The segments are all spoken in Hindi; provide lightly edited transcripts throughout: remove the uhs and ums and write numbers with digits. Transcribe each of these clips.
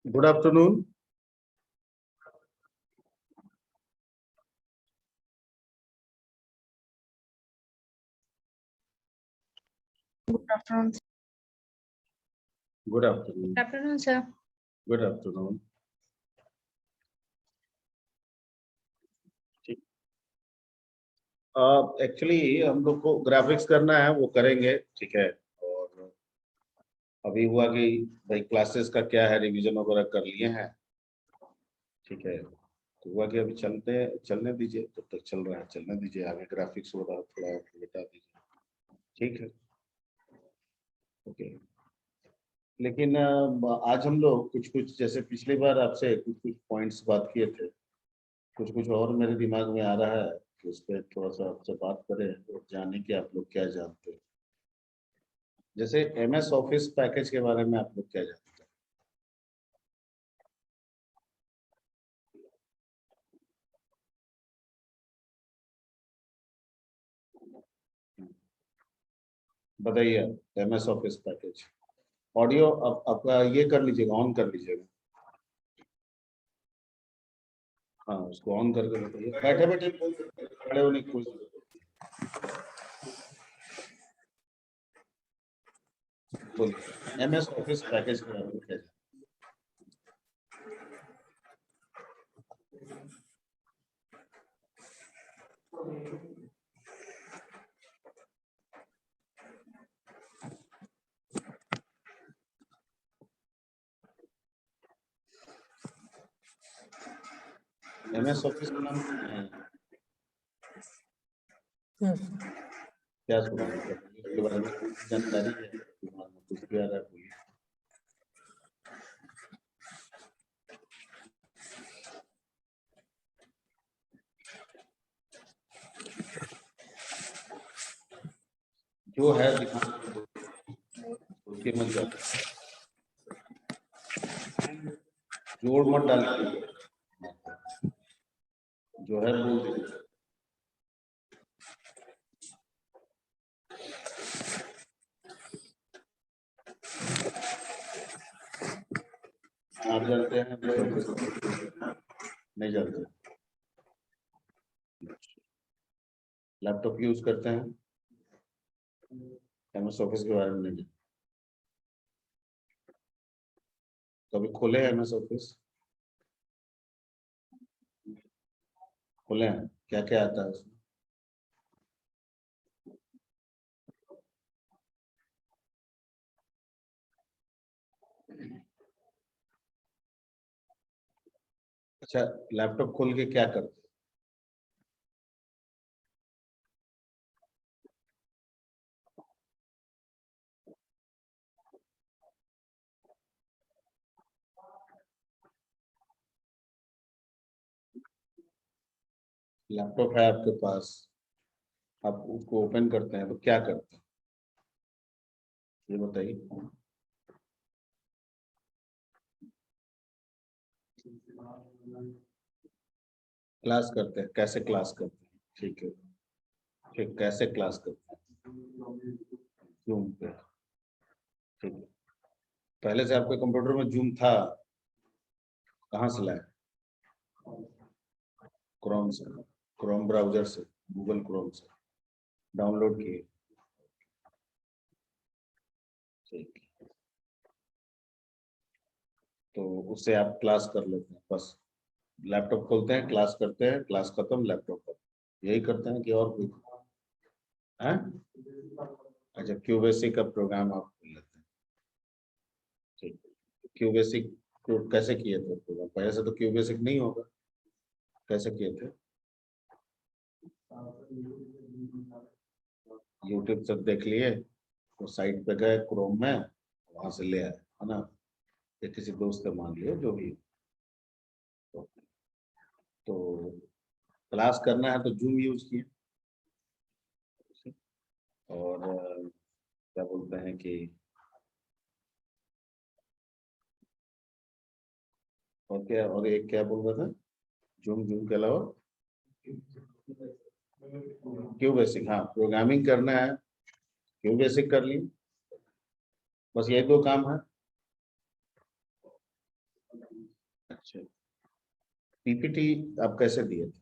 Good afternoon. Good afternoon. Good afternoon. Good afternoon, sir. Good afternoon. Actually हम लोग को ग्राफिक्स करना है, वो करेंगे, ठीक है। और अभी हुआ कि भाई क्लासेस का क्या है, रिवीजन वगैरह कर लिए हैं, ठीक है। तो हुआ कि अभी चलने दीजिए, तब तक चल रहा है, चलने दीजिए, आगे ग्राफिक्स वगैरह थोड़ा बता दीजिए, ठीक है। ओके। लेकिन आज हम लोग कुछ कुछ, जैसे पिछली बार आपसे कुछ कुछ पॉइंट्स बात किए थे, कुछ कुछ और मेरे दिमाग में आ रहा है कि उस पर थोड़ा सा आपसे बात करें और जाने कि आप लोग क्या जानते हैं। जैसे MS ऑफिस पैकेज के बारे में आप लोग क्या जानते हैं? बताइए, MS ऑफिस पैकेज। ऑडियो आपका ये कर लीजिएगा, ऑन कर लीजिएगा। हाँ, उसको ऑन करके बताइए। बैठे बैठे बोल सकते हैं, खड़े होने की कोई जरूरत नहीं। बोलिए, MS ऑफिस पैकेज के बारे में क्या जानते हैं? MS ऑफिस का नाम सुने हैं? क्या सुना है? इसके बारे में कुछ जानकारी है? दिमाग में कुछ भी आ रहा है, बोलिए। जो है दिमाग में, उसके मत जाता, जोड़ मत डालिए, जो है बोल दीजिए। आप जानते हैं MS ऑफिस? नहीं जानते? लैपटॉप यूज करते हैं? MS ऑफिस के बारे में नहीं जानते? कभी खोले हैं MS ऑफिस? खोले हैं? क्या क्या आता है उसमें? अच्छा, लैपटॉप खोल के क्या करते हैं? लैपटॉप है आपके पास, आप उसको ओपन करते हैं तो क्या करते हैं, ये बताइए। क्लास करते हैं, कैसे क्लास करते हैं? ठीक है, ठीक, कैसे क्लास करते हैं? जूम पे, ठीक है। पहले से आपके कंप्यूटर में जूम था? कहाँ से लाए? क्रोम से? क्रोम ब्राउजर से, गूगल क्रोम से डाउनलोड किए? ठीक है। तो उससे आप क्लास कर लेते हैं बस? लैपटॉप खोलते हैं, क्लास करते हैं, क्लास खत्म, लैपटॉप खत्म, यही करते हैं कि और कोई है? अच्छा, क्यूबेसिक का प्रोग्राम आप खोल लेते हैं, ठीक। क्यूबेसिक को कैसे किए थे प्रोग्राम? पहले से तो क्यूबेसिक नहीं होगा, कैसे किए थे? यूट्यूब से देख लिए, तो साइट पे गए क्रोम में, वहां से ले आए, है ना? या किसी दोस्त से मान लिया, जो भी। तो, तो क्लास करना है तो जूम यूज किए, और क्या बोलते हैं कि, और क्या, और एक क्या बोल रहा था? जूम, जूम के अलावा क्यू बेसिक, हाँ, प्रोग्रामिंग करना है, क्यू बेसिक कर ली, बस ये दो काम है। पीपीटी आप कैसे दिए थे?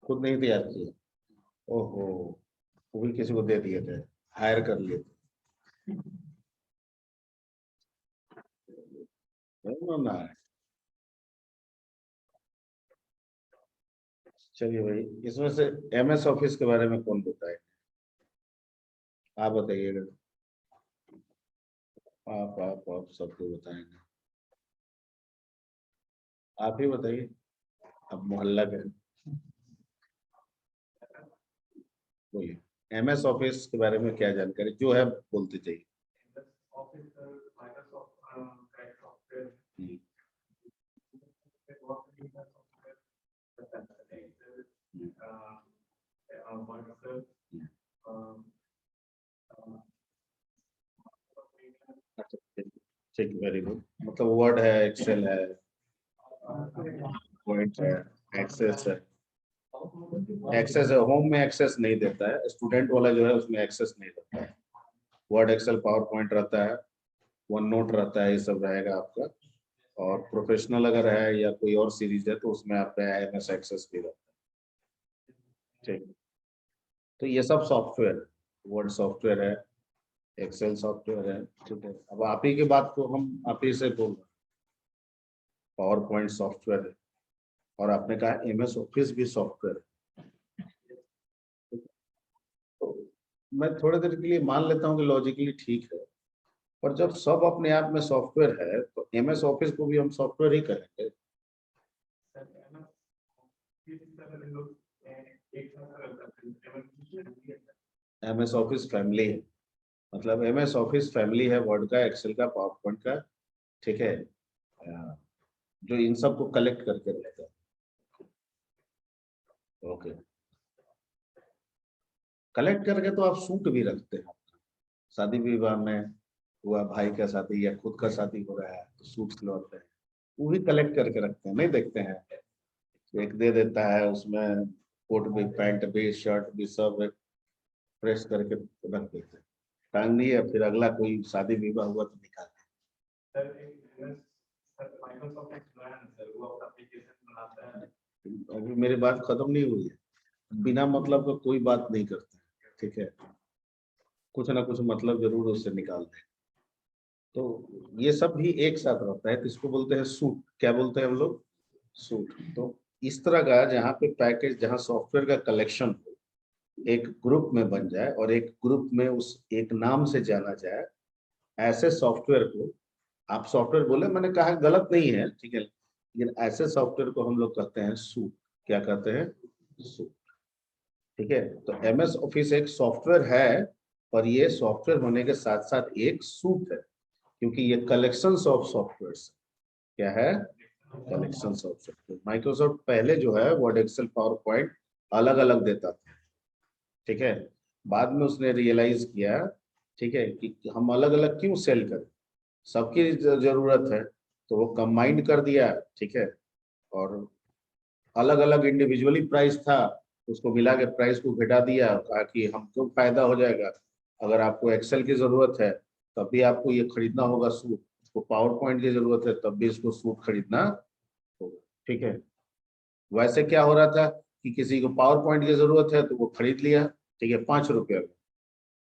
खुद नहीं तैयार किए? ओहो, वो भी किसी को दे दिए थे, हायर कर लिए थे? ना, चलिए भाई, इसमें से एमएस ऑफिस के बारे में कौन बताए? आप बताइएगा। आप सबको बताएंगे। आप ही बताइए, अब मोहल्ला के बोलिए। एमएस ऑफिस के बारे में क्या जानकारी जो है बोलते चाहिए। हम्म, ठीक, वेरी गुड। मतलब वर्ड है, एक्सेल है, पॉइंट है, एक्सेस है। एक्सेस है, होम में एक्सेस नहीं देता है, स्टूडेंट वाला जो है उसमें एक्सेस नहीं देता है। वर्ड, एक्सेल, पावर पॉइंट रहता है, वन नोट रहता है, ये सब रहेगा आपका। और प्रोफेशनल अगर है या कोई और सीरीज है तो उसमें आपका एमएस एक्सेस भी रहता है। ठीक, तो ये सब सॉफ्टवेयर, वर्ड सॉफ्टवेयर है, एक्सेल सॉफ्टवेयर है। ठीक है, अब आप ही की बात को हम आप ही से बोल रहे हैं। पावर पॉइंट सॉफ्टवेयर है, और आपने कहा एमएस ऑफिस भी सॉफ्टवेयर है। तो मैं थोड़ी देर के लिए मान लेता हूँ कि लॉजिकली ठीक है, पर जब सब अपने आप में सॉफ्टवेयर है तो एमएस ऑफिस को भी हम सॉफ्टवेयर ही करेंगे। एमएस ऑफिस फैमिली है, मतलब एमएस ऑफिस फैमिली है, वर्ड का, एक्सेल का, पावर पॉइंट का। ठीक है, जो इन सबको कलेक्ट करके रहता है। ओके, कलेक्ट करके तो आप सूट भी रखते हैं। शादी विवाह में हुआ, भाई का शादी या खुद का शादी हो रहा है तो सूट सिलवाते हैं, वो भी कलेक्ट करके रखते हैं, नहीं देखते हैं? एक दे देता है, उसमें कोट भी, पैंट भी, शर्ट भी, सब प्रेस करके रख देते हैं, टांग दिए, फिर अगला कोई शादी विवाह हुआ तो निकाल। अभी मेरी बात खत्म नहीं हुई है, बिना मतलब का कोई बात नहीं करते हैं। ठीक है, कुछ ना कुछ मतलब जरूर उससे निकाल दें। तो ये सब भी एक साथ रहता है, तो इसको बोलते हैं सूट। क्या बोलते हैं हम लोग? सूट। तो इस तरह का जहाँ पे पैकेज, जहाँ सॉफ्टवेयर का कलेक्शन हो, एक ग्रुप में बन जाए और एक ग्रुप में उस एक नाम से जाना जाए, ऐसे सॉफ्टवेयर को आप सॉफ्टवेयर बोले, मैंने कहा गलत नहीं है, ठीक है, लेकिन ऐसे सॉफ्टवेयर को हम लोग कहते हैं सूट। क्या कहते हैं? सूट। ठीक है, तो एमएस ऑफिस एक सॉफ्टवेयर है, और ये सॉफ्टवेयर होने के साथ साथ एक सूट है, क्योंकि ये कलेक्शन ऑफ सॉफ्टवेयर। क्या है? Collection of software. माइक्रोसॉफ्ट पहले जो है वर्ड, एक्सेल, पावर पॉइंट अलग अलग देता था। ठीक है, बाद में उसने रियलाइज किया, ठीक है, कि हम अलग अलग क्यों सेल करें, सबकी जरूरत है, तो वो कंबाइंड कर दिया। ठीक है, और अलग अलग इंडिविजुअली प्राइस था, उसको मिला के प्राइस को घटा दिया, कहा कि हमको फायदा हो जाएगा। अगर आपको एक्सेल की जरूरत है तब भी आपको ये खरीदना होगा सूट, उसको पावर पॉइंट की जरूरत है तब भी इसको सूट खरीदना होगा। ठीक है, वैसे क्या हो रहा था कि किसी को पावर पॉइंट की जरूरत है तो वो खरीद लिया, ठीक है, 5 रुपये में।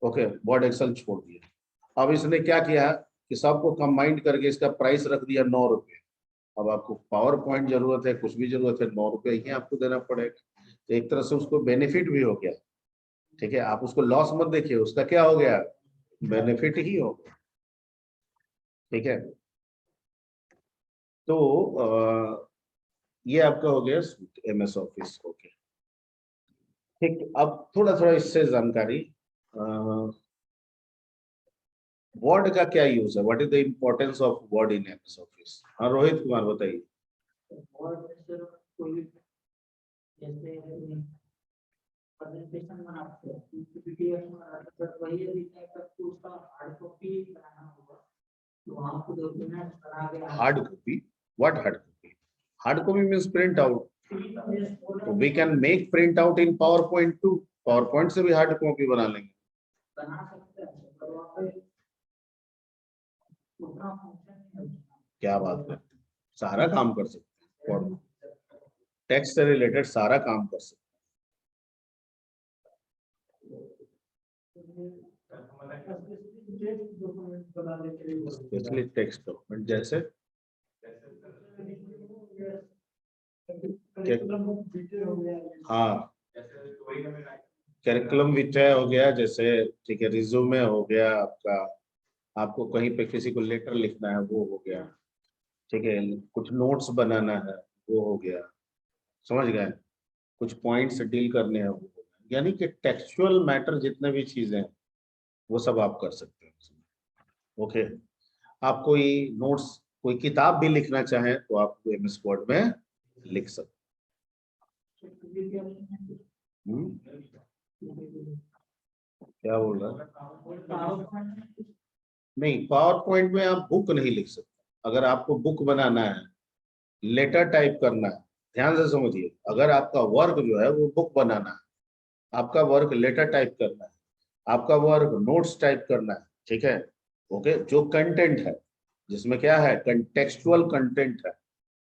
ओके, वर्ड एक्सेल छोड़ दिया। अब इसने क्या किया कि सबको कंबाइंड करके इसका प्राइस रख दिया 9 रुपये। अब आपको पावर पॉइंट जरूरत है, कुछ भी जरूरत है, 9 रुपये ही आपको देना पड़ेगा। तो एक तरह से उसको बेनिफिट भी हो गया। ठीक है, आप उसको लॉस मत देखिए, उसका क्या हो गया? बेनिफिट ही हो गया। ठीक है, तो ये आपका हो गया एमएस ऑफिस। ओके, ठीक। अब थोड़ा थोड़ा इससे जानकारी, वर्ड का क्या यूज है, what is the importance of word in MS office? हाँ, रोहित कुमार बताइए। प्रेजेंटेशन बनाते हैं, पीपीटीएफ बनाते हैं, वही यदि तो उसका हार्ड कॉपी बनाना होगा, तो वहाँ पे डॉक्यूमेंट बना के hard copy? What hard copy? Hard copy means print out. तो we can make print out in PowerPoint too, PowerPoint से भी हार्ड कॉपी बना लेंगे। बना सकते हैं, पर वहाँ पे उतना फंक्शन नहीं होता। क्या बात करते हैं, सारा काम कर सकते हैं, टेक्स्ट से रिलेटेड सारा काम कर सकते हैं, स्पेशली टेक्स्ट डॉक्यूमेंट जैसे हाँ, करिकुलम विटाe हो गया जैसे, ठीक है, रिज्यूमे हो गया आपका, आपको कहीं पे किसी को लेटर लिखना है वो हो गया, ठीक है, कुछ नोट्स बनाना है वो हो गया, समझ गए, कुछ पॉइंट्स डील करने हैं वो हो गया। यानी कि टेक्सचुअल मैटर जितने भी चीजें हैं वो सब आप कर सकते हैं उसमें। ओके, आप कोई नोट्स, कोई किताब भी लिखना चाहें तो आप एमएस वर्ड में लिख सकते हैं। क्या बोल रहा है? नहीं, पावर पॉइंट में आप बुक नहीं लिख सकते। अगर आपको बुक बनाना है, लेटर टाइप करना है, ध्यान से समझिए, अगर आपका वर्क जो है वो बुक बनाना है, आपका वर्क लेटर टाइप करना है, आपका वर्क नोट्स टाइप करना है, ठीक है, ओके, जो कंटेंट है जिसमें क्या है, टेक्सचुअल कंटेंट है,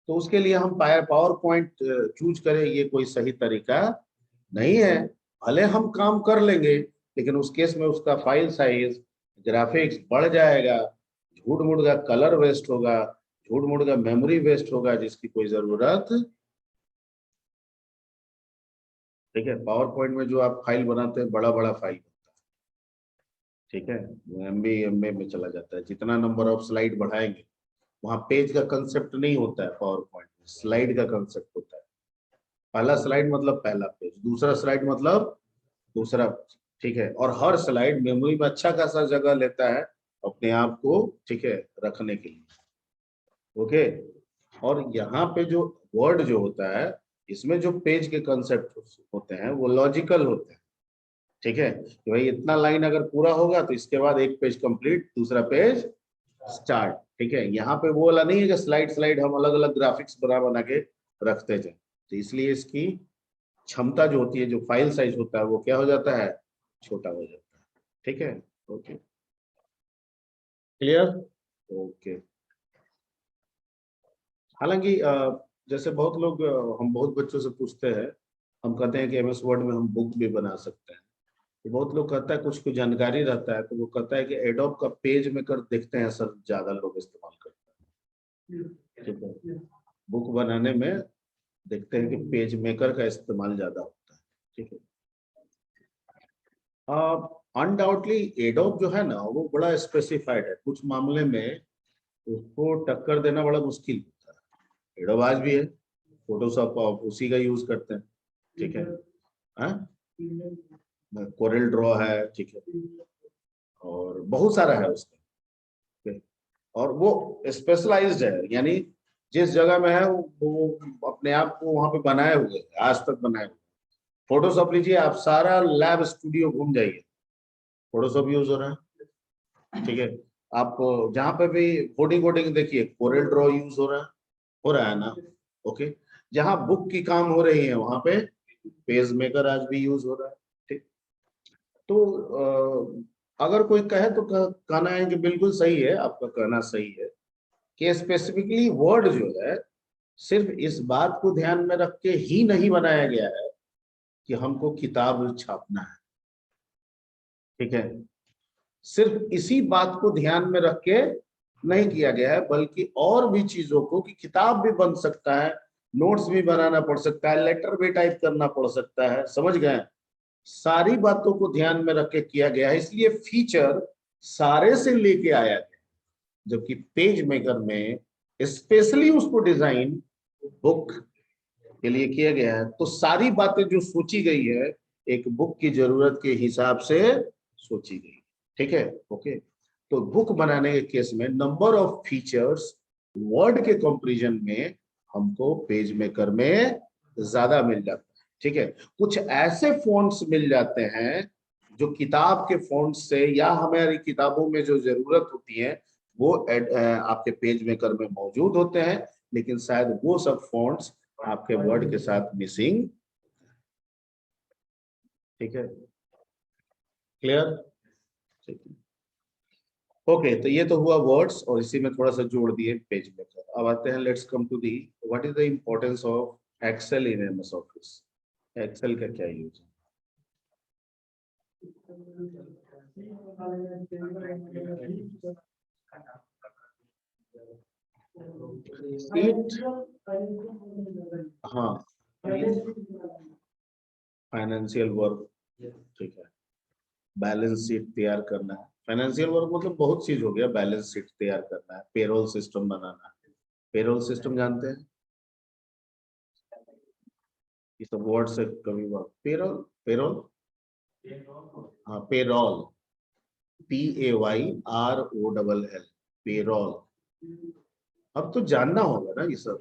तो उसके लिए हम पावर पॉइंट चूज करें, ये कोई सही तरीका नहीं है। भले हम काम कर लेंगे, लेकिन उस केस में उसका फाइल साइज, ग्राफिक्स बढ़ जाएगा, झूठ मूठ का कलर वेस्ट होगा, झूठ मूठ का मेमोरी वेस्ट होगा, जिसकी कोई जरूरत, ठीक है। पावर पॉइंट में जो आप फाइल बनाते हैं बड़ा बड़ा फाइल होता है, ठीक है, एमबी में चला जाता है। जितना नंबर ऑफ स्लाइड बढ़ाएंगे, वहां पेज का कंसेप्ट नहीं होता है, पावर पॉइंट में स्लाइड का कंसेप्ट होता है। पहला स्लाइड मतलब पहला पेज, दूसरा स्लाइड मतलब दूसरा, ठीक है, और हर स्लाइड मेमोरी में अच्छा खासा जगह लेता है अपने आप को, ठीक है, रखने के लिए। ओके, और यहाँ पे जो वर्ड जो होता है, इसमें जो पेज के कंसेप्ट होते हैं वो लॉजिकल होते हैं, ठीक है, कि भाई इतना लाइन अगर पूरा होगा तो इसके बाद एक पेज कंप्लीट, दूसरा पेज स्टार्ट, ठीक है। यहाँ पे वो वाला नहीं है कि स्लाइड स्लाइड हम अलग अलग ग्राफिक्स बना बना के रखते थे, तो इसलिए इसकी क्षमता जो होती है, जो फाइल साइज होता है वो क्या हो जाता है, छोटा हो जाता है, ठीक है। Okay, clear, okay. हालांकि जैसे बहुत लोग, हम बहुत बच्चों से पूछते हैं, हम कहते हैं कि एमएस वर्ड में हम बुक भी बना सकते हैं, तो बहुत लोग कहता है, कुछ कुछ जानकारी रहता है तो वो कहता है कि एडोब का पेज मेकर देखते हैं सर ज्यादा लोग इस्तेमाल करते हैं, ठीक है, बुक बनाने में देखते हैं कि पेज मेकर का इस्तेमाल ज्यादा होता है, ठीक है। अनडाउटली एडोब जो है ना वो बड़ा स्पेसिफाइड है, कुछ मामले में उसको टक्कर देना बड़ा मुश्किल होता है। एडोब आज भी है, फोटोशॉप आप उसी का यूज करते हैं, ठीक है, कोरेल ड्रॉ है, ठीक है, और बहुत सारा है उसका, ठीक है? और वो स्पेशलाइज्ड है, यानी जिस जगह में है वो अपने आप को वहां पे बनाए हुए है, आज तक बनाए हुए। फोटोशॉप लीजिए आप, सारा लैब स्टूडियो घूम जाइए, फोटोशॉप यूज हो रहा है, ठीक है। आप जहाँ पे भी कोडिंग वोडिंग देखिए, कोरेल ड्रॉ यूज हो रहा है ना, ओके। जहाँ बुक की काम हो रही है वहां पे पेज मेकर आज भी यूज हो रहा है, ठीक। तो अगर कोई कहे तो कहना है कि बिल्कुल सही है, आपका कहना सही है कि स्पेसिफिकली वर्ड जो है सिर्फ इस बात को ध्यान में रख के ही नहीं बनाया गया है कि हमको किताब छापना है, ठीक है, सिर्फ इसी बात को ध्यान में रख के नहीं किया गया है, बल्कि और भी चीजों को, कि किताब भी बन सकता है, नोट्स भी बनाना पड़ सकता है, लेटर भी टाइप करना पड़ सकता है, समझ गए, सारी बातों को ध्यान में रख के किया गया है, इसलिए फीचर सारे से लेके आया गया, जबकि पेज मेकर में स्पेशली उसको डिजाइन बुक के लिए किया गया है। तो सारी बातें जो सोची गई है एक बुक की जरूरत के हिसाब से सोची गई, ठीक है, ओके। तो बुक बनाने के केस में नंबर ऑफ फीचर्स वर्ड के कंपैरिजन में हमको पेज मेकर में ज्यादा मिल जाता है, ठीक है। कुछ ऐसे फॉन्ट्स मिल जाते हैं जो किताब के फॉन्ट से या हमारी किताबों में जो जरूरत होती है वो आपके पेज मेकर में मौजूद होते हैं, लेकिन शायद वो सब फॉन्ट्स आपके वर्ड के साथ मिसिंग, ठीक है, क्लियर, ठीक है। ओके, तो ये तो हुआ वर्ड्स और इसी में थोड़ा सा जोड़ दिए पेज मेकर। अब आते हैं, let's come to the what is the importance of excel in MS office. Excel का क्या यूज है? शीट, हाँ, फाइनेंशियल वर्क, ठीक है, बैलेंस शीट तैयार करना है। फाइनेंशियल वर्क मतलब बहुत चीज हो गया, बैलेंस शीट तैयार करना है, पेरोल सिस्टम बनाना है। पेरोल सिस्टम जानते हैं? ये सब वर्ड से कभी बात, पेरोल, पेरोल, हाँ, पेरोल, PAYROLL, पेरोल। अब तो जानना होगा ना ये सब।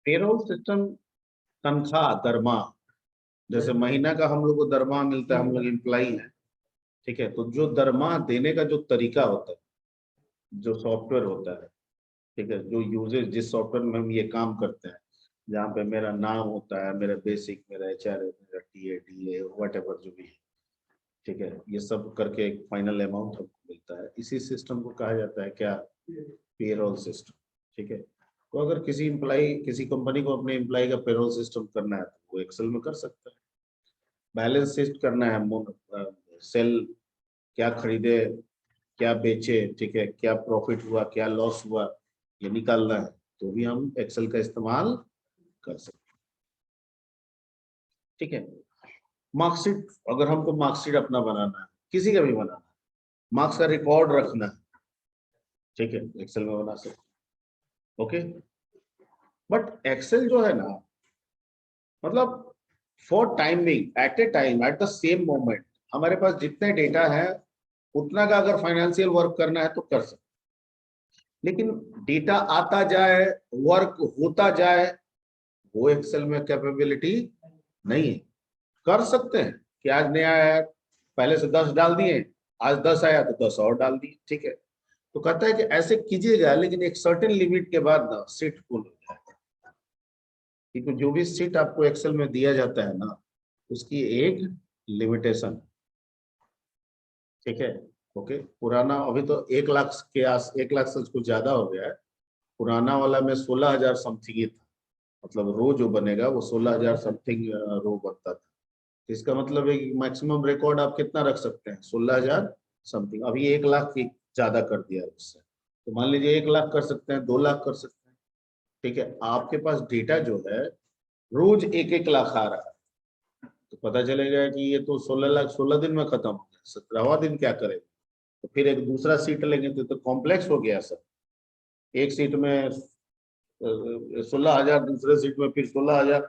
पेरोल सिस्टम, तनख्वाह, दरमाह, जैसे महीना का हम लोग को दरमाह मिलता है, हम लोग एम्प्लॉई हैं, ठीक है, तो जो दरमाह देने का जो तरीका होता है, जो सॉफ्टवेयर होता है, ठीक है, जो यूजेज जिस सॉफ्टवेयर में हम ये काम करते हैं, जहाँ पे मेरा नाम होता है, मेरा बेसिक, मेरा HR, मेरा TA वट एवर जो भी है, ठीक है, ये सब करके एक फाइनल अमाउंट हमको मिलता है। इसी सिस्टम को कहा जाता है क्या? पेरोल सिस्टम, ठीक है। तो अगर किसी एम्प्लाई, किसी कंपनी को अपने एम्प्लाई का पेरोल सिस्टम करना है तो वो एक्सेल में कर सकता है। बैलेंस शीट करना है, सेल क्या खरीदे, क्या बेचे, ठीक है, क्या प्रॉफिट हुआ, क्या लॉस हुआ, ये निकालना है, तो भी हम एक्सेल का इस्तेमाल कर सकते हैं, ठीक है। मार्कशीट, अगर हमको मार्कशीट अपना बनाना है, किसी का भी बनाना है, मार्क्स का रिकॉर्ड रखना है, ठीक है, एक्सेल में बना सकते हैं, ओके। बट एक्सेल जो है ना, मतलब for timing, at a time, at the same moment, हमारे पास जितने डेटा है उतना का अगर फाइनेंशियल वर्क करना है तो कर सकते, लेकिन डेटा आता जाए, वर्क होता जाए, वो एक्सेल में कैपेबिलिटी नहीं है। कर सकते हैं कि आज नया आया, पहले से 10 डाल दिए, आज 10 आया तो 10 और डाल दिए, ठीक है। तो कहता है कि ऐसे कीजिएगा, लेकिन एक सर्टेन लिमिट के बाद ना सीट फुल हो जाए, क्योंकि जो भी सीट आपको एक्सेल में दिया जाता है ना, उसकी एक लिमिटेशन, ठीक है, ओके। पुराना अभी तो 1 लाख के आस, 1 लाख से कुछ ज्यादा हो गया है। पुराना वाला में 16,000 समथिंग ही था, मतलब रो जो बनेगा वो 16,000 समथिंग रो बनता था। इसका मतलब है कि मैक्सिमम रिकॉर्ड आप कितना रख सकते हैं? 16,000 समथिंग। अभी 1 लाख की ज्यादा कर दिया है उससे, तो मान लीजिए 1 लाख कर सकते हैं, 2 लाख कर सकते हैं, ठीक है। आपके पास डेटा जो है रोज 1-1 लाख आ रहा है, तो पता चलेगा कि ये तो 16 लाख 16 दिन में खत्म हो गया, 17वां दिन क्या करेगा? तो फिर एक दूसरा सीट लेंगे तो कॉम्प्लेक्स हो गया सर। एक सीट में 16,000, दूसरे सीट में फिर 16,000,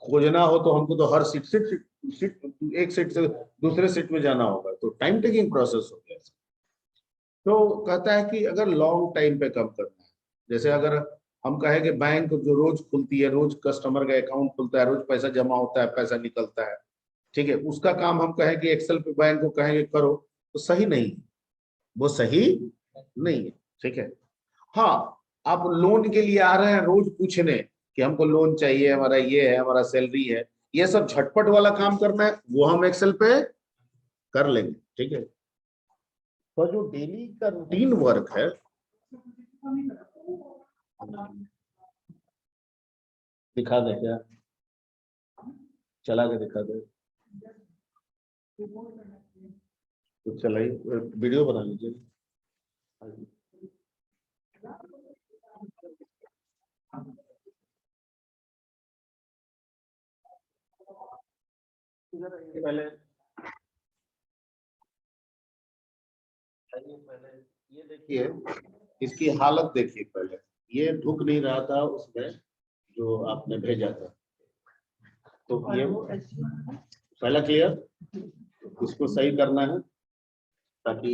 खोजना हो तो हमको तो हर सीट एक सीट से दूसरे सीट में जाना होगा, तो टाइम टेकिंग प्रोसेस हो गया। तो कहता है कि अगर लॉन्ग टाइम पे कम करना है, जैसे अगर हम कहें कि बैंक जो रोज खुलती है, रोज कस्टमर का अकाउंट खुलता है, रोज पैसा जमा होता है, पैसा निकलता है, ठीक है, उसका काम हम कहें कि एक्सेल पे बैंक को कहेंगे करो, तो सही नहीं है, वो सही नहीं है, ठीक है। हाँ, आप लोन के लिए आ रहे हैं रोज पूछने कि हमको लोन चाहिए, हमारा ये है, हमारा सैलरी है, ये सब झटपट वाला काम करना है, वो हम एक्सेल पे कर लेंगे, ठीक है। तो जो डेली का रूटीन वर्क है, दिखा दे क्या, चला के दिखा दे, तो चलाइए, वीडियो बना लीजिए। पहले ये देखिए, इसकी हालत देखिए पहले, ये ढुक नहीं रहा था उसमें जो आपने भेजा था, तो ये पहला क्लियर, इसको सही करना है ताकि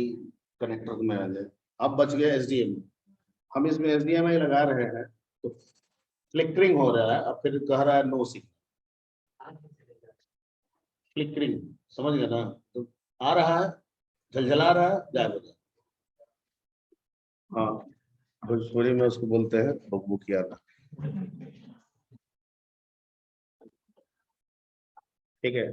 कनेक्टर में आ जाए। अब बच गया SDM, हम इसमें HDMI लगा रहे हैं तो फ्लिकरिंग हो रहा है, अब फिर कह रहा है नो सिग्नल, फ्लिकरिंग, समझ गए ना? तो आ रहा है, झलझला रहा है, गायब हो जाए। हाँ, भोजपुरी में उसको बोलते हैं बब्बू की आना, ठीक है।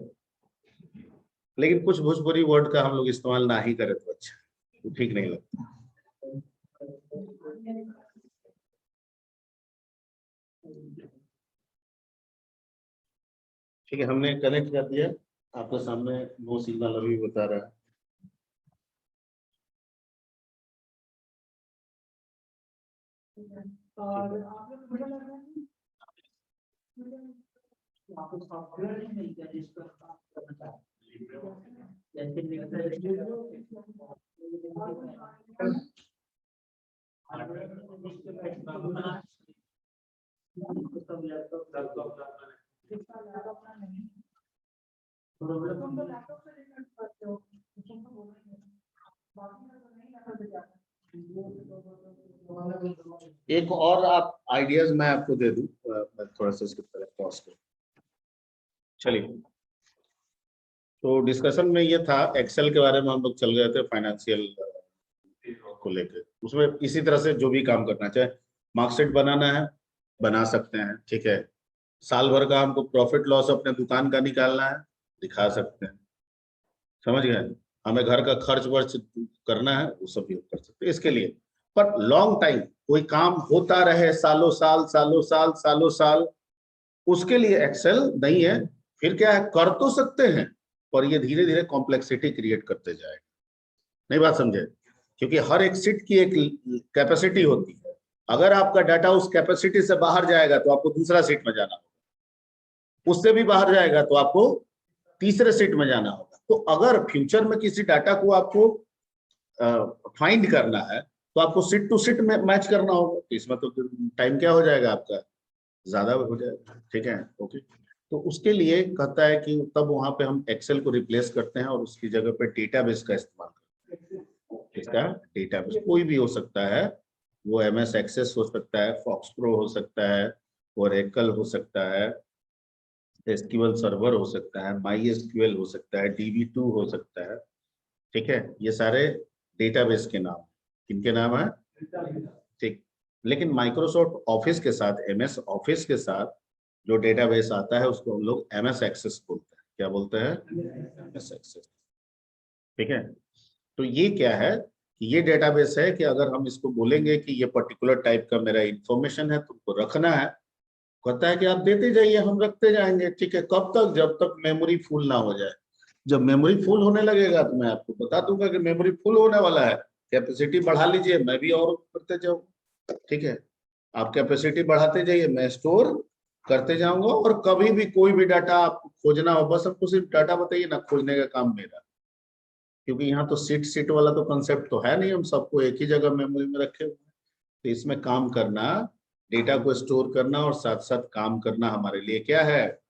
लेकिन कुछ भोजपुरी वर्ड का हम लोग इस्तेमाल ना ही करें तो अच्छा, वो ठीक नहीं लगता। ठीक है, हमने कनेक्ट कर दिया, आपके सामने नो सिग्नल अभी बता रहा है। और आपको सॉफ्टवेयर नहीं मिलता जिसको काम करना चाहते हैं, जैसे लिखकर एक और आप आइडियाज मैं आपको दे दूं, मैं थोड़ा सा इसकी तरफ पॉज करूं। चलिए, तो डिस्कशन में ये था, एक्सेल के बारे में हम लोग चल गए थे, फाइनेंशियल को लेकर। उसमें इसी तरह से जो भी काम करना चाहे, मार्कशीट बनाना है बना सकते हैं, ठीक है। साल भर का हमको प्रॉफिट लॉस अपने दुकान का निकालना है, दिखा सकते हैं, समझ गए। हमें घर का खर्च वर्च करना है, वो सब भी कर सकते हैं इसके लिए। पर लॉन्ग टाइम कोई काम होता रहे, सालों साल सालों साल सालों साल, उसके लिए एक्सेल नहीं है। फिर क्या है, कर तो सकते हैं, पर ये धीरे धीरे कॉम्प्लेक्सिटी क्रिएट करते जाएगा। नहीं बात समझे, क्योंकि हर एक सीट की एक कैपेसिटी होती है। अगर आपका डाटा उस कैपेसिटी से बाहर जाएगा तो आपको दूसरा सीट में जाना होगा, उससे भी बाहर जाएगा तो आपको तीसरे सीट में जाना होगा। तो अगर फ्यूचर में किसी डाटा को आपको फाइंड करना है तो आपको सीट टू सीट में मैच करना होगा, तो इसमें तो टाइम क्या हो जाएगा आपका, ज्यादा हो जाएगा, ठीक है। ओके, तो उसके लिए कहता है कि तब वहां पे हम एक्सेल को रिप्लेस करते हैं और उसकी जगह पे डेटाबेस का इस्तेमाल करते हैं। इसका डेटाबेस कोई भी हो सकता है, वो MS एक्सेस हो सकता है, फॉक्स प्रो हो सकता है, ओरेकल हो सकता है, एसक्यूएल सर्वर हो सकता है, MySQL हो सकता है, DB2 हो सकता है, ठीक है। ये सारे डेटाबेस के नाम, किनके नाम है, ठीक। लेकिन माइक्रोसॉफ्ट ऑफिस के साथ, MS ऑफिस के साथ जो डेटाबेस आता है उसको हम लोग MS एक्सेस बोलते हैं। क्या बोलते हैं, MS एक्सेस, ठीक है। तो ये क्या है कि ये डेटाबेस है कि अगर हम इसको बोलेंगे कि ये पर्टिकुलर टाइप का मेरा इंफॉर्मेशन है, तुमको रखना है, कहता है कि आप देते जाइए, हम रखते जाएंगे, ठीक है। कब तक, जब तक मेमोरी फुल ना हो जाए। जब मेमोरी फुल होने लगेगा तो मैं आपको बता दूंगा कि मेमोरी फुल होने वाला है, कैपेसिटी बढ़ा लीजिए, मैं भी और करते जाऊँ, ठीक है। आप कैपेसिटी बढ़ाते जाइए, मैं स्टोर करते जाऊंगा, और कभी भी कोई भी डाटा आपको खोजना हो, बस हमको सिर्फ डाटा बताइए ना, खोजने का काम मेरा। क्योंकि यहाँ तो सीट सीट वाला तो कंसेप्ट तो है नहीं, हम सबको एक ही जगह मेमोरी में रखे हुए हैं। तो इसमें काम करना, डेटा को स्टोर करना और साथ साथ काम करना हमारे लिए क्या है,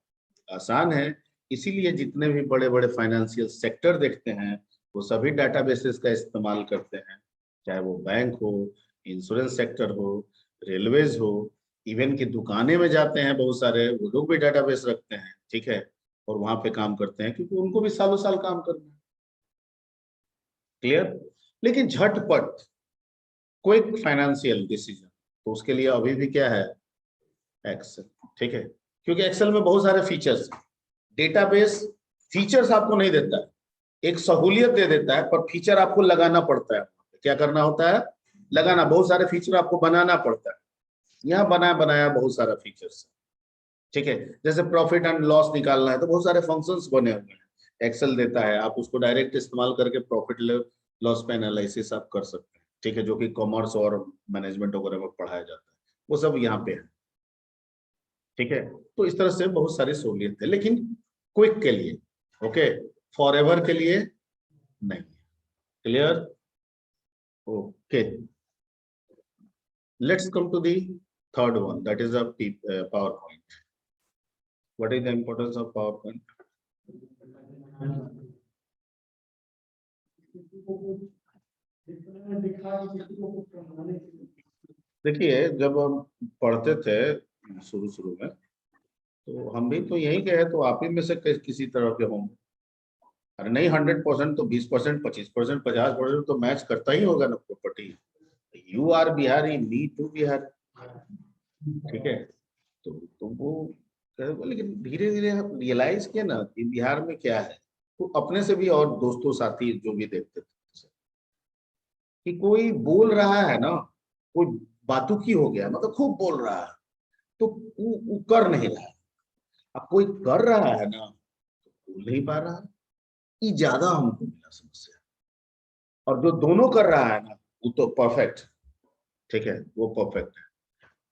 आसान है। इसीलिए जितने भी बड़े बड़े फाइनेंशियल सेक्टर देखते हैं, वो सभी डाटाबेसेस का इस्तेमाल करते हैं, चाहे वो बैंक हो, इंश्योरेंस सेक्टर हो, रेलवेज हो, इवन की दुकानें में जाते हैं बहुत सारे, वो लोग भी डाटाबेस रखते हैं, ठीक है। और वहां पे काम करते हैं क्योंकि उनको भी सालों साल काम करना है, क्लियर। लेकिन झटपट क्विक फाइनेंशियल डिसीजन, तो उसके लिए अभी भी क्या है, एक्सेल, ठीक है। क्योंकि एक्सेल में बहुत सारे फीचर्स हैं, डेटाबेस फीचर्स आपको नहीं देता है, एक सहूलियत दे देता है, पर फीचर आपको लगाना पड़ता है। क्या करना होता है, लगाना, बहुत सारे फीचर आपको बनाना पड़ता है। यहाँ बनाया बनाया बहुत सारा फीचर्स, ठीक है। जैसे प्रॉफिट एंड लॉस निकालना है तो बहुत सारे फंक्शंस बने हुए हैं, एक्सेल देता है, आप उसको डायरेक्ट इस्तेमाल करके प्रॉफिट लॉस पे एनालिसिस आप कर सकते हैं, ठीक है, जो कि कॉमर्स और मैनेजमेंट वगैरह में पढ़ाया जाता है, वो सब यहाँ पे है, ठीक है। तो इस तरह से बहुत सारी सहूलियत है, लेकिन क्विक के लिए, ओके, फॉरएवर के लिए नहीं, clear, okay. Let's come to the third one, that is a power point. What is the importance of power point? देखिए, जब हम पढ़ते थे शुरू शुरू में, तो हम भी तो यही गए, तो आप ही में से किसी तरह के होंगे। अरे नहीं, 100% तो 20%, 25%, 50% तो मैच करता ही होगा ना property. You are Bihari, me too Bihari, ठीक है। तो वो लेकिन धीरे धीरे हम रियलाइज किया ना कि बिहार में क्या है, तो अपने से भी और दोस्तों साथी जो भी देखते थे कि कोई बोल रहा है ना, कोई बातुकी हो गया, मतलब खूब बोल रहा है, तो वो कर नहीं रहा है। अब कोई कर रहा है ना, तो बोल नहीं पा रहा है, ये ज्यादा हमको मिला समस्या। और जो दोनों कर रहा है ना, वो तो परफेक्ट, ठीक है, वो परफेक्ट है।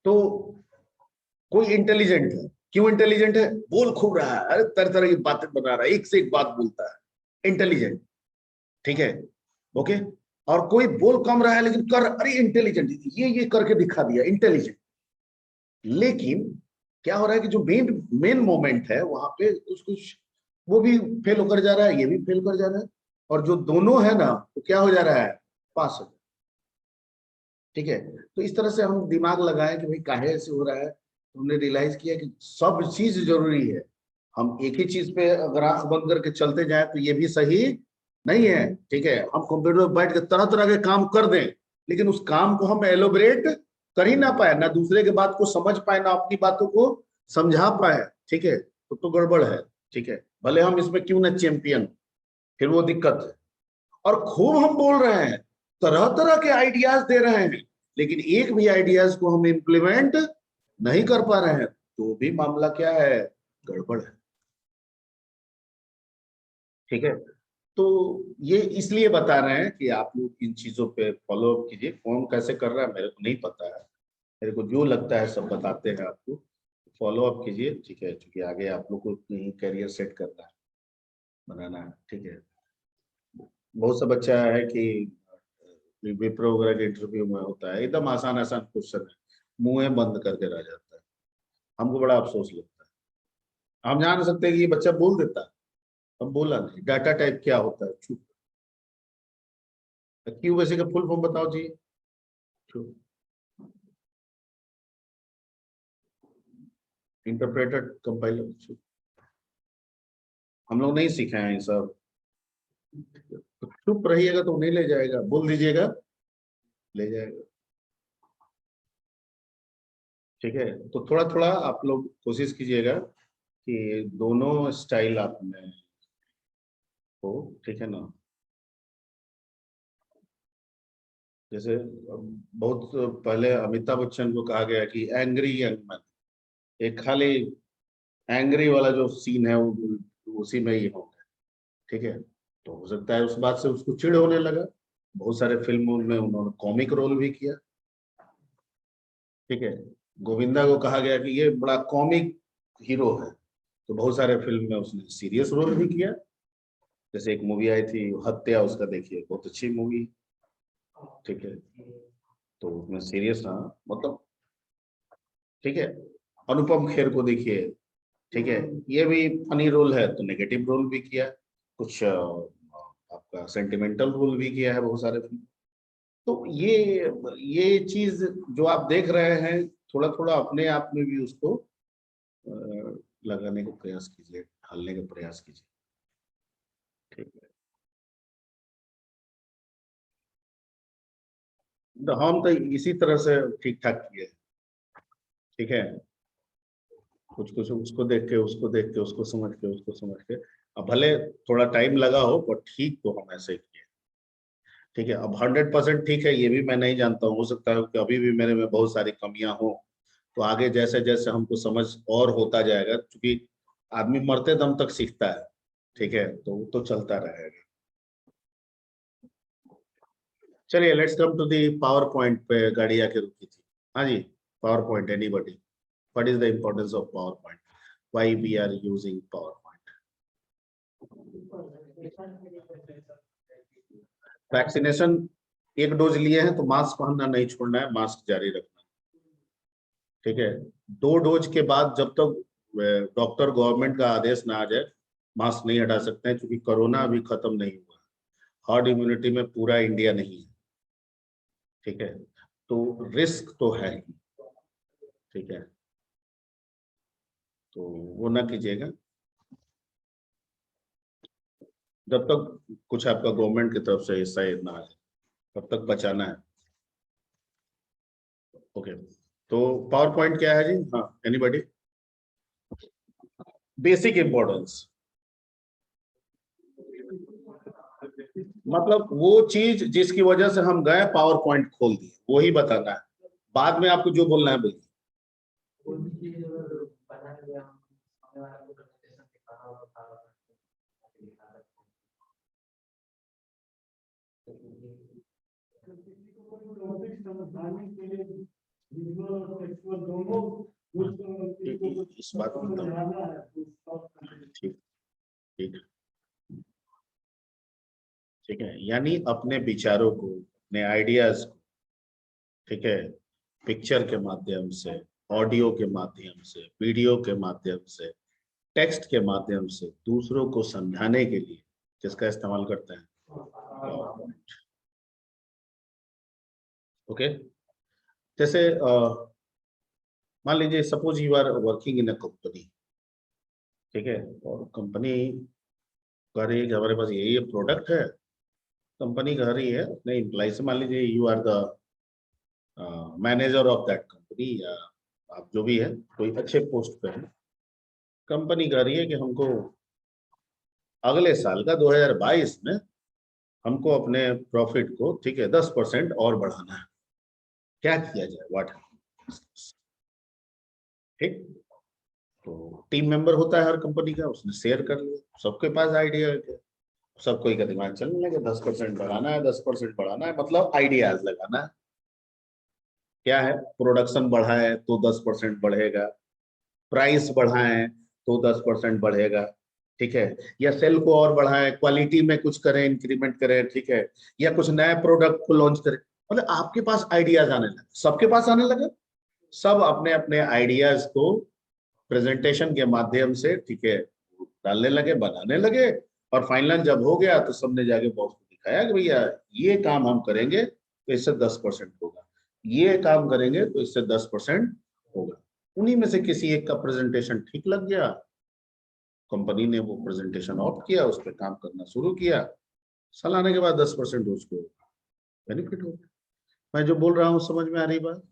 तो कोई इंटेलिजेंट है, क्यों इंटेलिजेंट है? बोल खूब रहा है, अरे तरह तरह की बातें बना रहा है, एक से एक बात बोलता है, इंटेलिजेंट, ठीक है, ओके। और कोई बोल कम रहा है लेकिन कर, अरे इंटेलिजेंट, ये करके दिखा दिया, इंटेलिजेंट। लेकिन क्या हो रहा है कि जो मेन मेन मोमेंट है वहां पे कुछ कुछ वो भी फेल होकर जा रहा है, ये भी फेल कर जा रहा है, और जो दोनों है ना, वो क्या हो जा रहा है, पास हो जा रहा है, ठीक है। तो इस तरह से हम दिमाग लगाए कि भाई काहे ऐसे हो रहा है, तो हमने रियलाइज किया कि सब चीज जरूरी है। हम एक ही चीज पे अगर आंख बंद करके चलते जाए तो ये भी सही नहीं है, ठीक है। हम कंप्यूटर पर बैठ के तरह तरह के काम कर दें, लेकिन उस काम को हम एलोबरेट कर ही ना पाए, ना दूसरे के बात को समझ पाए, ना अपनी बातों को समझा पाए, ठीक है, तो गड़बड़ है, ठीक है। भले हम इसमें क्यों ना चैंपियन, फिर वो दिक्कत है। और खूब हम बोल रहे हैं, तरह तरह के आइडियाज दे रहे हैं, लेकिन एक भी आइडियाज को हम इम्प्लीमेंट नहीं कर पा रहे हैं, तो भी मामला क्या है, गड़बड़ है, ठीक है। तो ये इसलिए बता रहे हैं कि आप लोग इन चीजों पे फॉलो अप कीजिए। कौन कैसे कर रहा है मेरे को नहीं पता है, मेरे को जो लगता है सब बताते हैं आपको, फॉलो अप कीजिए, ठीक है, क्योंकि आगे आप लोग को करियर सेट करना है, बनाना है, ठीक है। बहुत सा बच्चा है कि विप्रो वगैरह के इंटरव्यू में होता है, एकदम आसान आसान क्वेश्चन है, मुंह बंद करके रह जाता है, हमको बड़ा अफसोस लगता है। हम जान सकते हैं कि ये बच्चा बोल देता है, अब बोला नहीं। डाटा टाइप क्या होता है, चुप। क्यू वैसे का फुल फॉर्म बताओ जी, चुप। इंटरप्रेटेड कंपाइलर, चुप। हम लोग नहीं सीखे हैं ये सब, तो चुप रहिएगा तो नहीं ले जाएगा, बोल दीजिएगा ले जाएगा, ठीक है। तो थोड़ा थोड़ा आप लोग कोशिश कीजिएगा कि दोनों स्टाइल आप में हो, ठीक है ना। जैसे बहुत पहले अमिताभ बच्चन को कहा गया कि एंग्री यंग मैन, एक खाली एंग्री वाला जो सीन है वो उसी में ही होगा, ठीक है। तो हो सकता है उस बात से उसको चिढ़ होने लगा, बहुत सारे फिल्मों में उन्होंने कॉमिक रोल भी किया, ठीक है। गोविंदा को कहा गया कि ये बड़ा कॉमिक हीरो है, तो बहुत सारे फिल्म में उसने सीरियस रोल भी किया। जैसे एक मूवी आई थी हत्या, उसका देखिए, बहुत अच्छी मूवी, ठीक है, तो उसमें सीरियस रहा, मतलब, ठीक है। अनुपम खेर को देखिए, ठीक है, ये भी फनी रोल है तो नेगेटिव रोल भी किया, कुछ आपका सेंटिमेंटल रोल भी किया है बहुत सारे फिल्म। तो ये चीज जो आप देख रहे हैं, थोड़ा थोड़ा अपने आप में भी उसको लगाने का प्रयास कीजिए, ढालने का प्रयास कीजिए, ठीक है। तो हम तो इसी तरह से ठीक ठाक किए, ठीक है। कुछ कुछ उसको देख के, उसको देख के, उसको समझ के, उसको समझ के, अब भले थोड़ा टाइम लगा हो पर ठीक तो हम ऐसे किए, ठीक है। अब 100% ठीक है ये भी मैं नहीं जानता हूँ, हो सकता है कि अभी भी मेरे में बहुत सारी कमियां हो, तो आगे जैसे जैसे हमको समझ और होता जाएगा, क्योंकि आदमी मरते दम तक सीखता है, ठीक है, तो वो तो चलता रहेगा। चलिए let's come to the PowerPoint पे गाड़ी आके रुकी थी। हाँ जी, PowerPoint, anybody, what is the importance of power point, why we are using PowerPoint? Vaccination, एक डोज लिए हैं तो मास्क पहनना नहीं छोड़ना है, मास्क जारी रखना, ठीक है। 2 डोज के बाद जब तक डॉक्टर गवर्नमेंट का आदेश ना आ जाए, मास्क नहीं हटा सकते हैं, क्योंकि कोरोना अभी खत्म नहीं हुआ, हर्ड इम्यूनिटी में पूरा इंडिया नहीं है, ठीक है। तो रिस्क तो है ही, ठीक है, तो वो ना कीजिएगा जब तक कुछ आपका गवर्नमेंट की तरफ से हिस्सा ना आ जाए, तब तक बचाना है, ओके। तो पावर पॉइंट क्या है जी, हाँ, एनीबॉडी? बेसिक इंपॉर्टेंस, मतलब वो चीज जिसकी वजह से हम गए पावर पॉइंट खोल दिए, वही बताना है। बाद में आपको जो बोलना है बोलिए। कोई भी चीज अगर बना लिया सामने वाला को प्रेजेंटेशन दिखाना हो तो दिखा इस बात में ठीक ठीक ठीक है, यानी अपने विचारों को, अपने आइडियाज को, ठीक है, पिक्चर के माध्यम से, ऑडियो के माध्यम से, वीडियो के माध्यम से, टेक्स्ट के माध्यम से दूसरों को समझाने के लिए किसका इस्तेमाल करते हैं? PowerPoint। ओके, जैसे मान लीजिए suppose you are working in a company, ठीक है, और कंपनी कह रही है कि हमारे पास यही प्रोडक्ट है, कंपनी कह रही है अपने एम्प्लॉय से, मान लीजिए you are the manager of that company, या आप जो भी है कोई अच्छे पोस्ट पे है, कंपनी कह रही है कि हमको अगले साल का 2022 में हमको अपने प्रॉफिट को, ठीक है, 10% और बढ़ाना है, क्या किया जाए, व्हाट। ठीक, तो टीम मेंबर होता है हर कंपनी का, उसने शेयर कर लिया, सबके पास आइडिया है, सब कोई का दिमाग चलने लगे 10% बढ़ाना है, 10% बढ़ाना है, मतलब आइडियाज लगाना है। क्या है, प्रोडक्शन बढ़ाए तो 10% बढ़ेगा, प्राइस बढ़ाएं तो 10% बढ़ेगा, ठीक है, या सेल को और बढ़ाएं, क्वालिटी में कुछ करें, इंक्रीमेंट करें, ठीक है, या कुछ नए प्रोडक्ट को लॉन्च करें, मतलब आपके पास आइडियाज आने लगे, सबके पास आने लगे, सब अपने अपने आइडियाज को प्रेजेंटेशन के माध्यम से, ठीक है, डालने लगे, बनाने लगे, और फाइनल जब हो गया तो सबने जाके बॉस को दिखाया कि भैया ये काम हम करेंगे तो इससे 10% होगा, ये काम करेंगे तो इससे 10% होगा। उन्हीं में से किसी एक का प्रेजेंटेशन ठीक लग गया, कंपनी ने वो प्रेजेंटेशन ऑप्ट किया, उस पर काम करना शुरू किया, सालाने के बाद 10% उसको बेनिफिट हो गया। मैं जो बोल रहा हूँ समझ में आ रही बात?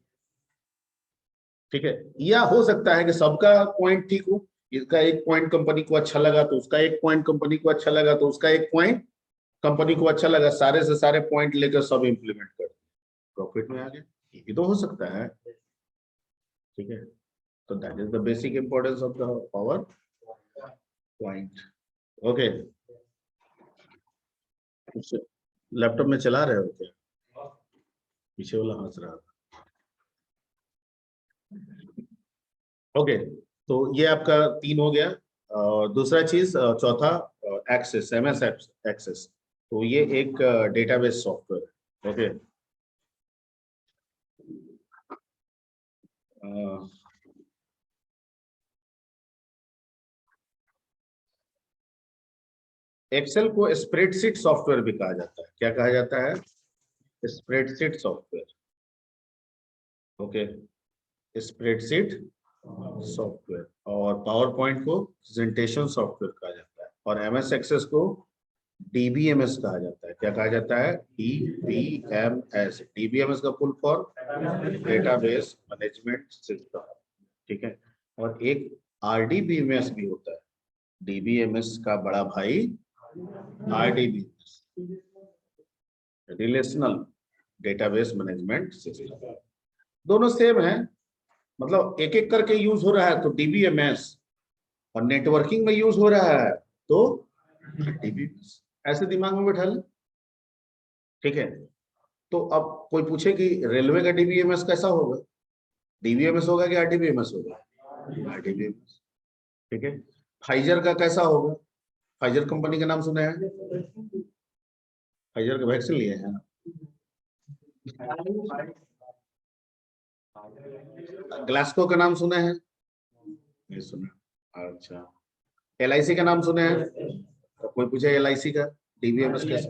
ठीक है, या हो सकता है कि सबका पॉइंट ठीक हो, इसका एक पॉइंट कंपनी को अच्छा लगा तो उसका एक पॉइंट कंपनी को अच्छा लगा तो उसका एक पॉइंट कंपनी को अच्छा लगा, सारे से सारे पॉइंट लेकर सब इंप्लीमेंट कर प्रॉफिट में आ गए, ये भी तो हो सकता है। ठीक है, तो that is the basic importance of the power point. Okay, laptop में चला रहे हो क्या? पीछे वाला हंस रहा था। ओके, तो ये आपका 3 हो गया। और दूसरा चीज, चौथा, एक्सेस, MS एक्सेस, तो ये एक डेटाबेस सॉफ्टवेयर है। ओके, एक्सेल को स्प्रेडशीट सॉफ्टवेयर भी कहा जाता है। क्या कहा जाता है? Spreadsheet software. Okay, spreadsheet software. और पावर पॉइंट को प्रेजेंटेशन सॉफ्टवेयर कहा जाता है, और MS एक्सेस को DBMS कहा जाता है। क्या कहा जाता है? DBMS। DBMS का full form database management system. ठीक है, और एक RDBMS भी होता है, DBMS का बड़ा भाई RDBMS, relational database management system. दोनों सेम है, मतलब एक एक करके यूज हो रहा है तो DBMS, और नेटवर्किंग में यूज हो रहा है तो DBMS। ऐसे दिमाग में बैठा ले। ठीक है, तो अब कोई पूछे कि रेलवे का DBMS कैसा होगा, DBMS होगा कि RDBMS होगा? RDBMS। ठीक है, फाइजर का कैसा होगा? फाइजर कंपनी का नाम सुने हैं? फाइजर का वैक्सीन लिए हैं? ग्लास्को का नाम सुने हैं? नहीं सुना। अच्छा, LIC का नाम सुने हैं? तो कोई पूछे LIC का DBMS कैसा?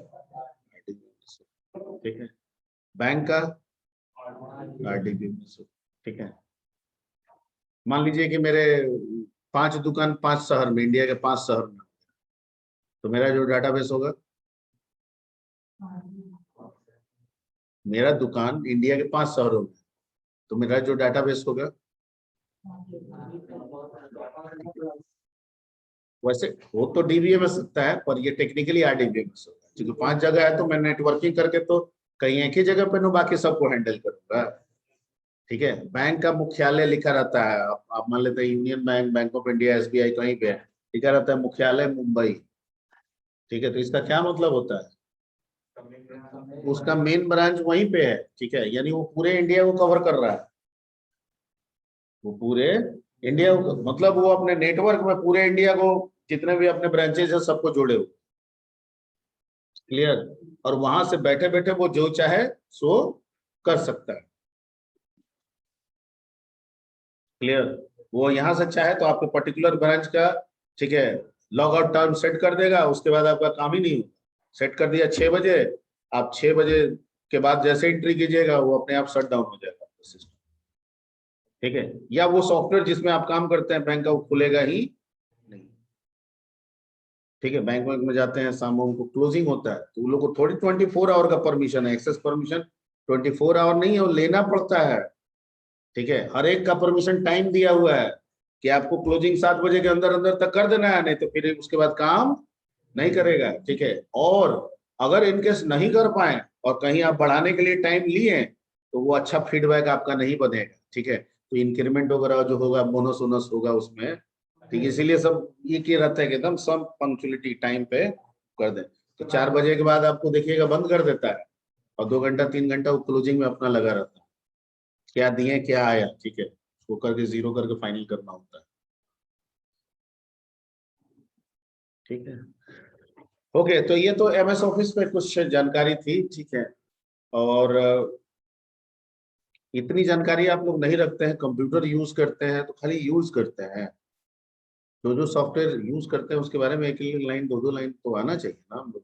ठीक है, बैंक का RDBMS। ठीक है, मान लीजिए कि मेरे 5 दुकान 5 शहर में, इंडिया के 5 शहर में, तो मेरा जो डाटाबेस होगा, मेरा दुकान इंडिया के 5 शहरों में, तो मेरा जो डाटाबेस होगा, वैसे वो तो DBMS सकता है, पर ये टेक्निकली RDBMS होगा। क्योंकि 5 जगह है तो मैं नेटवर्किंग करके तो कहीं एक ही जगह पे ना बाकी सबको हैंडल करूंगा। ठीक है, बैंक का मुख्यालय लिखा रहता है, आप मान लेते हैं union bank, bank of India, SBI कहीं पे है, लिखा रहता है मुख्यालय मुंबई। ठीक है, तो इसका क्या मतलब होता है, उसका मेन ब्रांच वहीं पे है। ठीक है, यानी वो पूरे इंडिया को कवर कर रहा है, वो पूरे इंडिया को, मतलब वो अपने नेटवर्क में पूरे इंडिया को, जितने भी अपने ब्रांचेस है सबको जोड़े हुए। क्लियर, और वहां से बैठे बैठे वो जो चाहे सो कर सकता है। क्लियर, वो यहां से चाहे तो आपके पर्टिकुलर ब्रांच का, ठीक है, लॉग आउट टाइम सेट कर देगा, उसके बाद आपका काम ही नहीं होगा। सेट कर दिया 6 बजे, आप 6 बजे के बाद जैसे एंट्री कीजिएगा वो अपने आप शट डाउन हो जाएगा सिस्टम। ठीक है, या वो सॉफ्टवेयर जिसमें आप काम करते हैं बैंक का, वो खुलेगा ही नहीं। ठीक है, बैंक में जाते हैं शाम को, उनको क्लोजिंग होता है, तो उन लोग को थोड़ी 24 आवर का परमिशन है, एक्सेस परमिशन 24 आवर नहीं है, वो लेना पड़ता है। ठीक है, हर एक का परमिशन टाइम दिया हुआ है कि आपको क्लोजिंग 7 बजे के अंदर अंदर तक कर देना है, नहीं तो फिर उसके बाद काम नहीं करेगा। ठीक है, और अगर इनकेस नहीं कर पाए और कहीं आप बढ़ाने के लिए टाइम लिए तो वो अच्छा फीडबैक आपका नहीं बनेगा। ठीक है, तो इंक्रीमेंट वगैरह जो होगा, बोनस वोनस होगा उसमें। ठीक है, इसीलिए सब ये किया रहता है कि एकदम सब पंक्चुअलिटी टाइम पे कर दें। तो 4 बजे के बाद आपको देखिएगा बंद कर देता है, और 2 घंटा 3 घंटा वो क्लोजिंग में अपना लगा रहता है, क्या दिए क्या आया। ठीक है, उसको करके जीरो करके फाइनल करना होता है। ठीक है, ओके, तो ये तो एमएस ऑफिस पे कुछ जानकारी थी। ठीक है, और इतनी जानकारी आप लोग नहीं रखते हैं, कंप्यूटर यूज करते हैं तो खाली यूज करते हैं, जो जो सॉफ्टवेयर यूज करते हैं उसके बारे में एक एक लाइन, दो दो लाइन तो आना चाहिए ना हम लोग।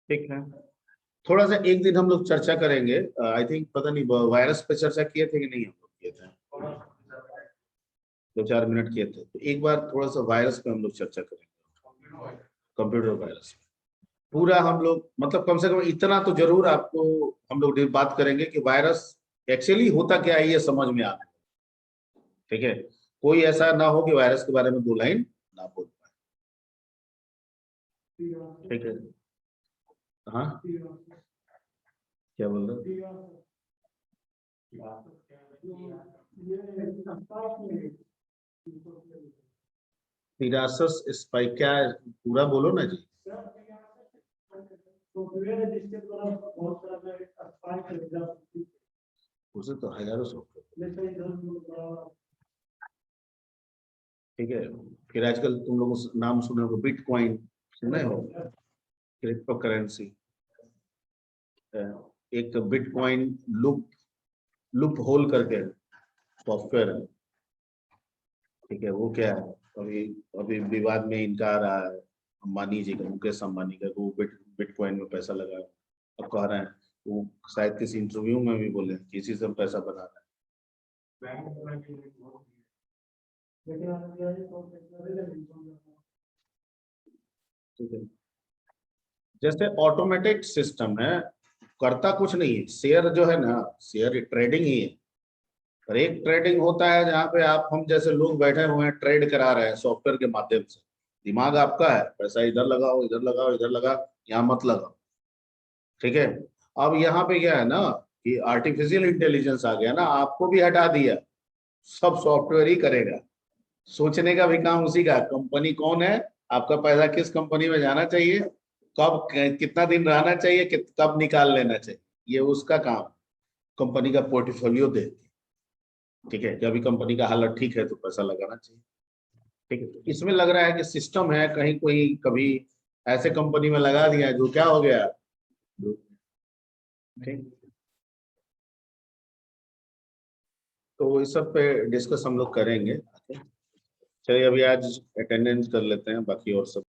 ठीक है, थोड़ा सा एक दिन हम लोग चर्चा करेंगे, आई थिंक, पता नहीं वायरस पे चर्चा किए थे कि नहीं, हम लोग किए थे, 2-4 मिनट किए थे, तो एक बार थोड़ा सा वायरस पे हम लोग चर्चा करेंगे, कंप्यूटर वायरस। पूरा हम लोग, मतलब कम से कम इतना तो जरूर आपको हम लोग बात करेंगे कि वायरस एक्चुअली होता क्या है, ये समझ में आना। ठीक है, कोई ऐसा ना हो कि वायरस के बारे में 2 लाइन ना बोल पाए। ठीक है, हाँ, क्या बोल रहे हो? पिरासस स्पाइक क्या है? पूरा बोलो ना जी। उसे तो हजारों सॉफ्टवेयर। ठीक है, फिर आजकल तुम लोग नाम सुने हो बिटकॉइन, सुने हो, क्रिप्टो करेंसी। एक बिटकॉइन लूप लूप होल करके सॉफ्टवेयर है। ठीक है, वो क्या है, अभी अभी विवाद में इनका आ रहा है, अंबानी जी का, मुकेश अंबानी का, वो बिटकॉइन में पैसा लगा, अब कह रहे हैं, वो शायद किसी इंटरव्यू में भी बोले कि इसी से हम पैसा बना रहे हैं। ठीक है, जैसे ऑटोमेटिक सिस्टम है, करता कुछ नहीं है, शेयर जो है ना, शेयर ट्रेडिंग ही है। और एक ट्रेडिंग होता है जहाँ पे आप, हम जैसे लोग बैठे हुए हैं, ट्रेड करा रहे हैं सॉफ्टवेयर के माध्यम से, दिमाग आपका है, पैसा इधर लगाओ इधर लगाओ इधर लगा, यहाँ मत लगाओ। ठीक है, अब यहाँ पे क्या है ना कि आर्टिफिशियल इंटेलिजेंस आ गया ना, आपको भी हटा दिया, सब सॉफ्टवेयर ही करेगा, सोचने का भी काम उसी का, कंपनी कौन है, आपका पैसा किस कंपनी में जाना चाहिए, कब कितना दिन रहना चाहिए, कब निकाल लेना चाहिए, ये उसका काम, कंपनी का पोर्टफोलियो देखती। ठीक है, जब भी कंपनी का हालत ठीक है तो पैसा लगाना चाहिए। ठीक है, तो इसमें लग रहा है कि सिस्टम है, कहीं कोई कभी ऐसे कंपनी में लगा दिया जो क्या हो गया। ठीक, तो इस सब पे डिस्कस हम लोग करेंगे। चलिए अभी आज अटेंडेंस कर लेते हैं, बाकी और सब